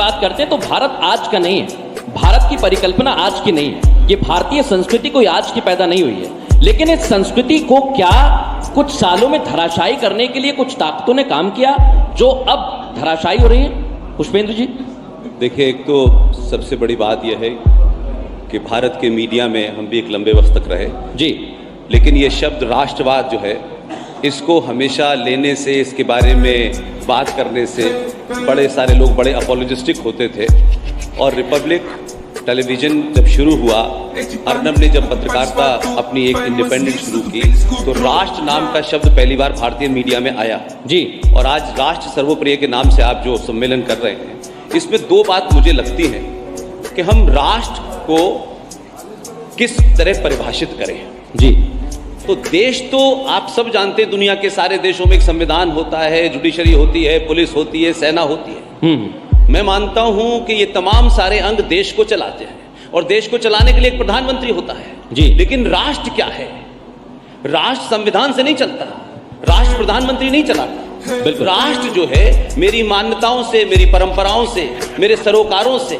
बात करते हैं तो भारत आज का नहीं है, भारत की परिकल्पना आज की नहीं है, ये भारतीय संस्कृति कोई आज की पैदा नहीं हुई है। लेकिन इस संस्कृति को क्या कुछ सालों में धराशायी करने के लिए कुछ ताकतों ने काम किया जो अब धराशायी हो रही है। पुष्पेंद्र जी देखिए, एक तो सबसे बड़ी बात यह है कि भारत के मीडिया में हम भी एक लंबे वक्त तक रहे जी, लेकिन ये शब्द राष्ट्रवाद जो है इसको हमेशा लेने से, इसके बारे में बात करने से बड़े सारे लोग बड़े अपोलोजिस्टिक होते थे। और रिपब्लिक टेलीविज़न जब शुरू हुआ, अर्नब ने जब पत्रकारिता अपनी एक इंडिपेंडेंट शुरू की, तो राष्ट्र नाम का शब्द पहली बार भारतीय मीडिया में आया जी। और आज राष्ट्र सर्वप्रिय के नाम से आप जो सम्मेलन कर रहे हैं, इसमें दो बात मुझे लगती है कि हम राष्ट्र को किस तरह परिभाषित करें जी। तो देश तो आप सब जानते हैं, दुनिया के सारे देशों में एक संविधान होता है, जुडिशरी होती है, पुलिस होती है, सेना होती है। मैं मानता हूं कि ये तमाम सारे अंग देश को चलाते हैं और देश को चलाने के लिए एक प्रधानमंत्री होता है जी। लेकिन राष्ट्र क्या है? राष्ट्र संविधान से नहीं चलता, राष्ट्र प्रधानमंत्री नहीं चलाता। बिल्कुल। राष्ट्र जो है मेरी मान्यताओं से, मेरी परंपराओं से, मेरे सरोकारों से,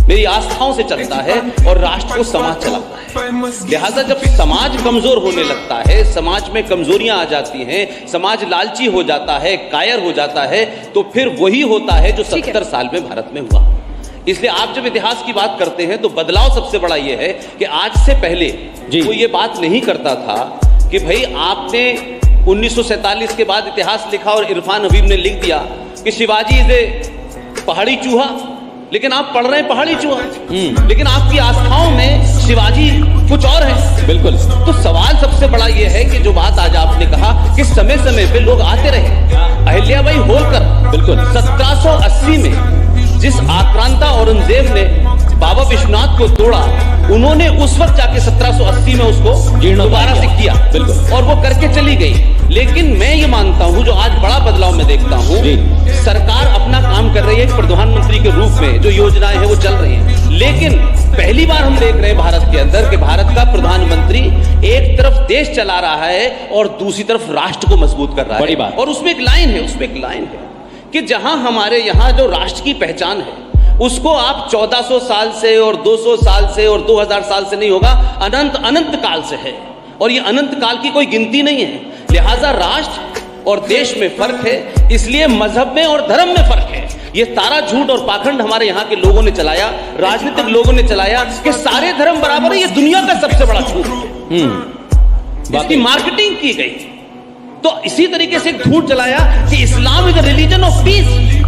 मेरी आस्थाओं से चलता है और राष्ट्र को समाज चलाता है। लिहाजा जब समाज कमजोर होने लगता है, समाज में कमजोरियां आ जाती हैं, समाज लालची हो जाता है, कायर हो जाता है, तो फिर वही होता है जो 70 साल में भारत में हुआ। इसलिए आप जब इतिहास की बात करते हैं तो बदलाव सबसे बड़ा यह है कि आज से पहले वो ये बात नहीं करता था कि भाई आपने 1947 के बाद इतिहास लिखा और इरफान हबीब ने लिख दिया कि शिवाजी इज ए पहाड़ी चूहा, लेकिन आप पढ़ रहे हैं पहाड़ी चूहा, लेकिन आपकी आस्थाओं में शिवाजी कुछ और है। बिल्कुल। तो सवाल सबसे बड़ा यह है कि जो बात आज आपने कहा कि समय समय पे लोग आते रहे। अहिल्याबाई होलकर बिल्कुल 1780 में जिस आक्रांता औरंगजेब ने बाबा विश्वनाथ को तोड़ा, उन्होंने उस वक्त जाके 1780 में उसको दोबारा से किया। बिल्कुल। और वो करके चली गई। लेकिन मैं ये मानता हूं, जो आज बड़ा बदलाव मैं देखता हूं, सरकार अपना काम कर रही है एक प्रधानमंत्री के रूप में, जो योजनाएं हैं वो चल रही हैं। लेकिन पहली बार हम देख रहे हैं भारत के अंदर कि भारत का प्रधानमंत्री एक तरफ देश चला रहा है और दूसरी तरफ राष्ट्र को मजबूत कर रहा है। बड़ी बात। और उसमें एक लाइन है कि जहां हमारे यहां जो राष्ट्र की पहचान है उसको आप 1400 साल से और 200 साल से और 2000 साल से नहीं होगा, अनंत अनंत काल से है। और ये अनंत काल की कोई गिनती नहीं है। लिहाजा राष्ट्र और देश में फर्क है, इसलिए मजहब में और धर्म में फर्क है। ये सारा झूठ और पाखंड हमारे यहाँ के लोगों ने चलाया, राजनीतिक लोगों ने चलाया कि सारे धर्म बराबर है। ये दुनिया का सबसे बड़ा झूठ है। इसकी मार्केटिंग की गई। तो इसी तरीके से एक झूठ चलाया कि Islam is a religion of peace.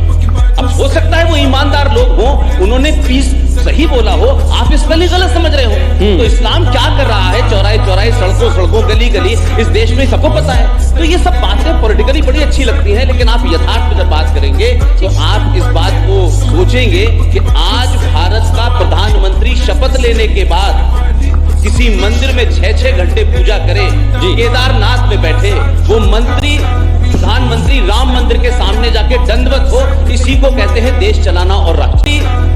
अब हो सकता है वो ईमानदार लोग हों, उन्होंने पीस सही बोला हो, आप स्पेलिंग गलत समझ रहे हो। तो इस्लाम क्या कर रहा है चौराहे चौराहे, सड़कों सड़कों, गली गली, इस देश में सबको पता है। तो ये सब बातें पॉलिटिकली बड़ी अच्छी लगती हैं, लेकिन आप यथार्थ में जब बात करेंगे तो आप इस बात को सोचेंगे कि आज भारत का प्रधानमंत्री शपथ लेने के बाद किसी मंदिर में 6-6 घंटे पूजा करे, केदारनाथ में बैठे, वो मंत्री प्रधानमंत्री राम मंदिर के सामने जाके दंडवत हो, इसी को कहते हैं देश चलाना और राष्ट्र।